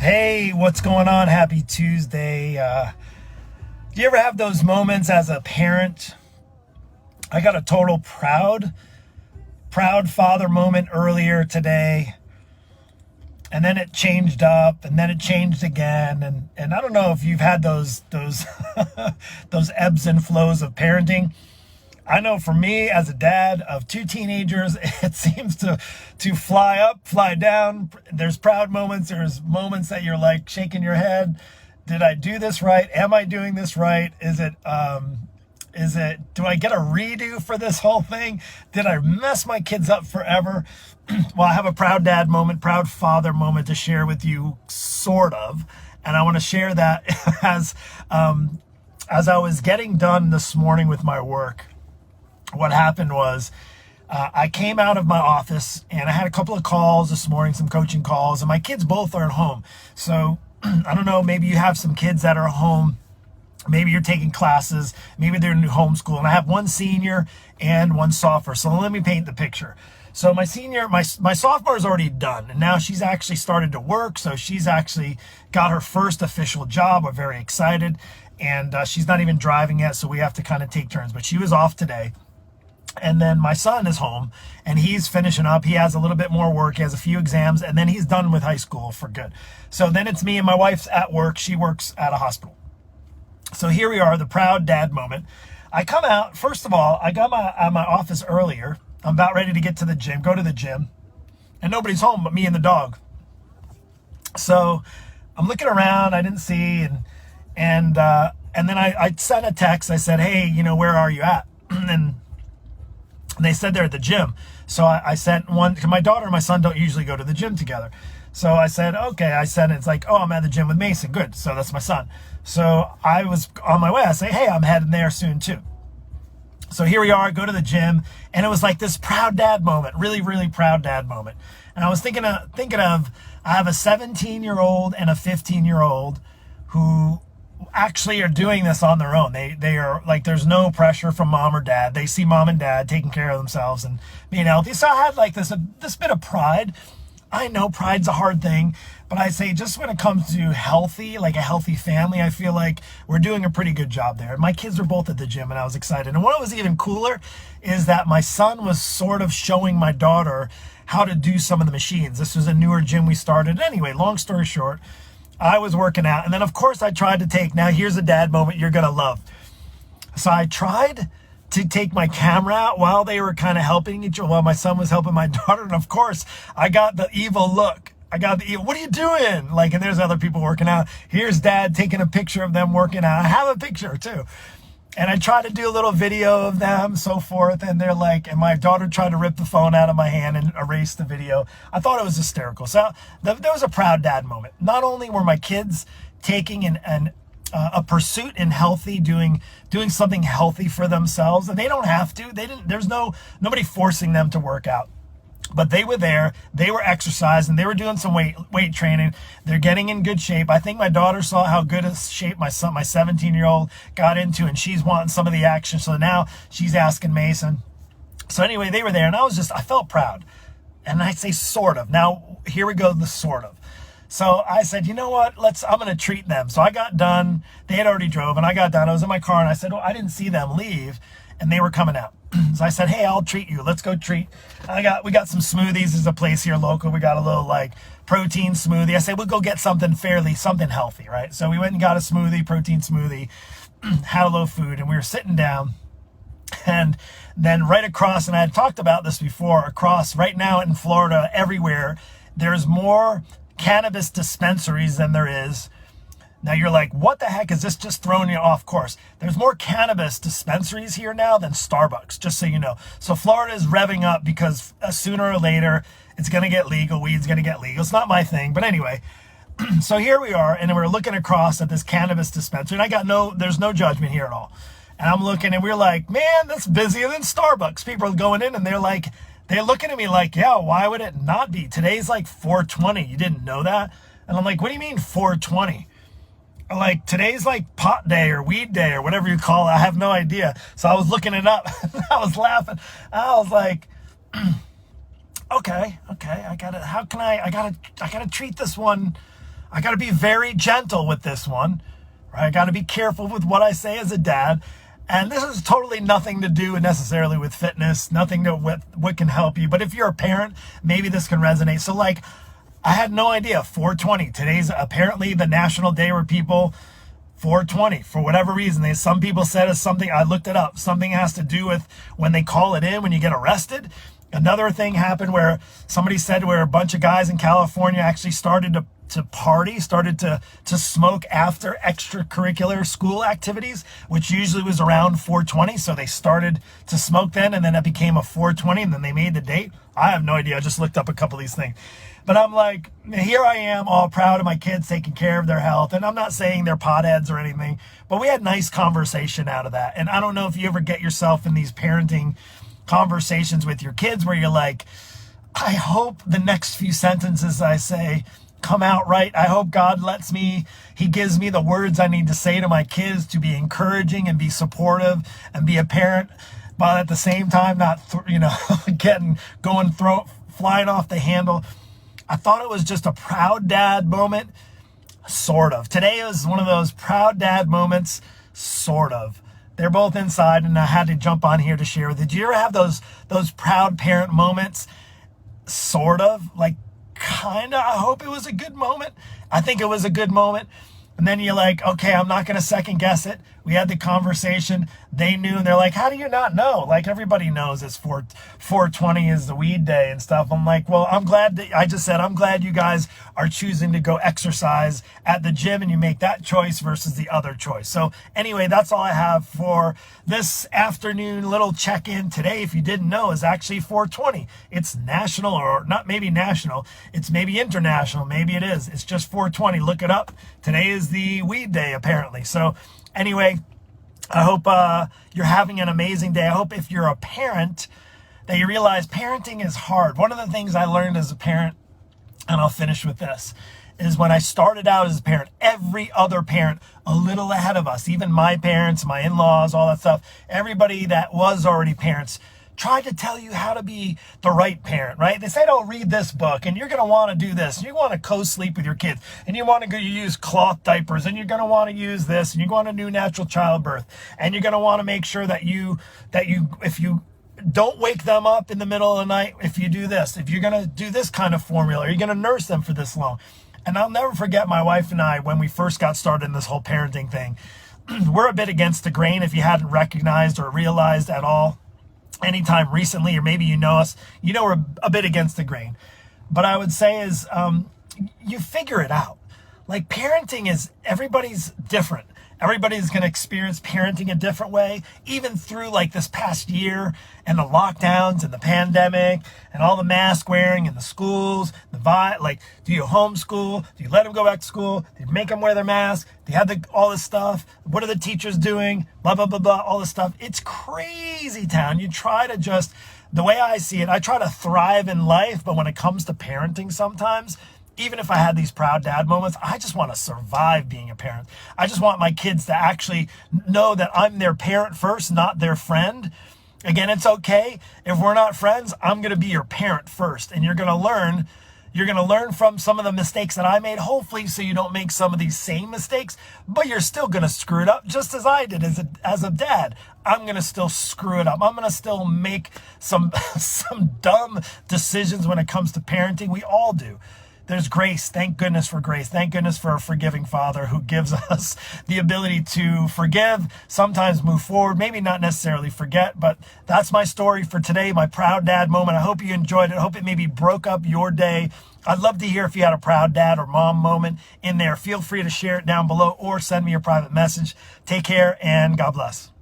Hey, what's going on? Happy Tuesday. Do you ever have those moments as a parent? I got a total proud father moment earlier today. And then it changed up, and then it changed again. And I don't know if you've had those those ebbs and flows of parenting. I know for me as a dad of two teenagers, it seems to fly up, fly down. There's proud moments. There's moments that you're like shaking your head. Did I do this right? Am I doing this right? Do I get a redo for this whole thing? Did I mess my kids up forever? Well, I have a proud dad moment, proud father moment to share with you, sort of. And I want to share that as I was getting done this morning with my work. What happened was I came out of my office and I had a couple of calls this morning, some coaching calls, and my kids both are at home. So I don't know, maybe you have some kids that are home. Maybe you're taking classes. Maybe they're in homeschool. And I have one senior and one sophomore. So let me paint the picture. So my sophomore is already done. And now she's actually started to work. So she's actually got her first official job. We're very excited. And she's not even driving yet. So we have to kind of take turns. But she was off today. And then my son is home and he's finishing up. He has a little bit more work. He has a few exams and then he's done with high school for good. So then it's me and my wife's at work. She works at a hospital. So here we are, the proud dad moment. I come out, first of all, I got out of my office earlier. I'm about ready to get to the gym, go to the gym, and nobody's home but me and the dog. So I'm looking around, I didn't see, and then I sent a text. I said, hey, where are you at? And they said they're at the gym. So I sent one, because my daughter and my son don't usually go to the gym together. So I said, okay. I said, it's like, oh, I'm at the gym with Mason. Good. So that's my son. So I was on my way. I say, hey, I'm heading there soon too. So here we are, go to the gym. And it was like this proud dad moment, really, really proud dad moment. And I was thinking of, I have a 17-year-old and a 15-year-old who actually are doing this on their own. They are like, there's no pressure from mom or dad. They see mom and dad taking care of themselves and being healthy. So I had like this bit of pride. I know pride's a hard thing, but I say just when it comes to healthy, like a healthy family, I feel like we're doing a pretty good job there. My kids were both at the gym and I was excited. And what was even cooler is that my son was sort of showing my daughter how to do some of the machines. This was a newer gym we started. Anyway, long story short, I was working out. And then of course I tried to take, now here's a dad moment you're going to love. So I tried to take my camera out while they were kind of helping each other, while my son was helping my daughter. And of course, I got the evil look. What are you doing? Like, and there's other people working out. Here's dad taking a picture of them working out. I have a picture too. And I tried to do a little video of them, so forth. And they're like, and my daughter tried to rip the phone out of my hand and erase the video. I thought it was hysterical. So there was a proud dad moment. Not only were my kids taking a pursuit in healthy, doing something healthy for themselves, and they don't have to. There's nobody forcing them to work out. But they were there, they were exercising, they were doing some weight training. They're getting in good shape. I think my daughter saw how good a shape my 17-year-old got into, and she's wanting some of the action. So now she's asking Mason. So anyway, they were there, and I felt proud. And I say sort of. Now, here we go, the sort of. So I said, you know what, I'm going to treat them. So I got done. They had already drove, and I got done. I was in my car, and I said, well, I didn't see them leave, and they were coming out. So I said, hey, I'll treat you. Let's go treat. We got some smoothies. There's a place here local. We got a little like protein smoothie. I said, we'll go get something healthy, right? So we went and got a smoothie, protein smoothie, had a little food, and we were sitting down. And then right across, and I had talked about this before, across right now in Florida, everywhere, there's more cannabis dispensaries than there is. Now you're like, what the heck is this, just throwing you off course? There's more cannabis dispensaries here now than Starbucks, just so you know. So Florida is revving up because sooner or later it's going to get legal. Weed's going to get legal. It's not my thing. But anyway, so here we are, and we're looking across at this cannabis dispensary, and there's no judgment here at all. And I'm looking, and we're like, man, that's busier than Starbucks. People are going in, and they're looking at me like, yeah, why would it not be? Today's like 420. You didn't know that? And I'm like, what do you mean 420? Like, today's like pot day or weed day or whatever you call it. I have no idea. So I was looking it up. I was laughing. I was like, okay. I gotta treat this one I got to be very gentle with this one, right? I got to be careful with what I say as a dad. And this is totally nothing to do necessarily with fitness, nothing to what can help you. But if you're a parent, maybe this can resonate. So like, I had no idea 420. Today's apparently the national day where people 420 for whatever reason. Some people said it's something, I looked it up, something has to do with when they call it in, when you get arrested. Another thing happened where somebody said where a bunch of guys in California actually started to party, started to smoke after extracurricular school activities, which usually was around 420. So they started to smoke then, and then it became a 420, and then they made the date. I have no idea. I just looked up a couple of these things. But I'm like, here I am all proud of my kids taking care of their health. And I'm not saying they're potheads or anything, but we had nice conversation out of that. And I don't know if you ever get yourself in these parenting conversations with your kids where you're like, I hope the next few sentences I say come out right. I hope God he gives me the words I need to say to my kids to be encouraging and be supportive and be a parent, but at the same time, not, flying off the handle. I thought it was just a proud dad moment, sort of. Today was one of those proud dad moments, sort of. They're both inside, and I had to jump on here to share with you. Did you ever have those proud parent moments, sort of? Like, kind of. I hope it was a good moment. I think it was a good moment. And then you're like, okay, I'm not going to second guess it. We had the conversation. They knew, and they're like, how do you not know? Like, everybody knows it's 420 is the weed day and stuff. I'm like, well, I'm glad you guys are choosing to go exercise at the gym and you make that choice versus the other choice. So anyway, that's all I have for this afternoon little check-in today. If you didn't know, is actually 420. It's national, or not maybe national. It's maybe international. Maybe it is. It's just 420. Look it up. Today is the weed day, apparently. So anyway, I hope you're having an amazing day. I hope if you're a parent that you realize parenting is hard. One of the things I learned as a parent, and I'll finish with this, is when I started out as a parent, every other parent a little ahead of us, even my parents, my in-laws, all that stuff, everybody that was already parents tried to tell you how to be the right parent, right? They said, oh, read this book, and you're going to want to do this, and you want to co-sleep with your kids, and you want to use cloth diapers, and you're going to want to use this, and you're going to do natural childbirth, and you're going to want to make sure that if you don't wake them up in the middle of the night, if you do this, if you're going to do this kind of formula, you're going to nurse them for this long. And I'll never forget my wife and I, when we first got started in this whole parenting thing, we're a bit against the grain. If you hadn't recognized or realized at all, anytime recently, or maybe you know us, we're a bit against the grain. But I would say is, you figure it out. Like, parenting is, everybody's different. Everybody's going to experience parenting a different way, even through like this past year and the lockdowns and the pandemic and all the mask wearing in the schools, do you homeschool? Do you let them go back to school? Do you make them wear their mask? Do you have all this stuff? What are the teachers doing? Blah, blah, blah, blah, all this stuff. It's crazy town. You try to the way I see it, I try to thrive in life, but when it comes to parenting sometimes, even if I had these proud dad moments, I just want to survive being a parent. I just want my kids to actually know that I'm their parent first, not their friend. Again, it's okay. If we're not friends, I'm going to be your parent first. And you're going to learn from some of the mistakes that I made, hopefully, so you don't make some of these same mistakes, but you're still going to screw it up just as I did as a dad. I'm going to still screw it up. I'm going to still make some dumb decisions when it comes to parenting. We all do. There's grace. Thank goodness for grace. Thank goodness for a forgiving Father who gives us the ability to forgive, sometimes move forward, maybe not necessarily forget, but that's my story for today, my proud dad moment. I hope you enjoyed it. I hope it maybe broke up your day. I'd love to hear if you had a proud dad or mom moment in there. Feel free to share it down below or send me a private message. Take care and God bless.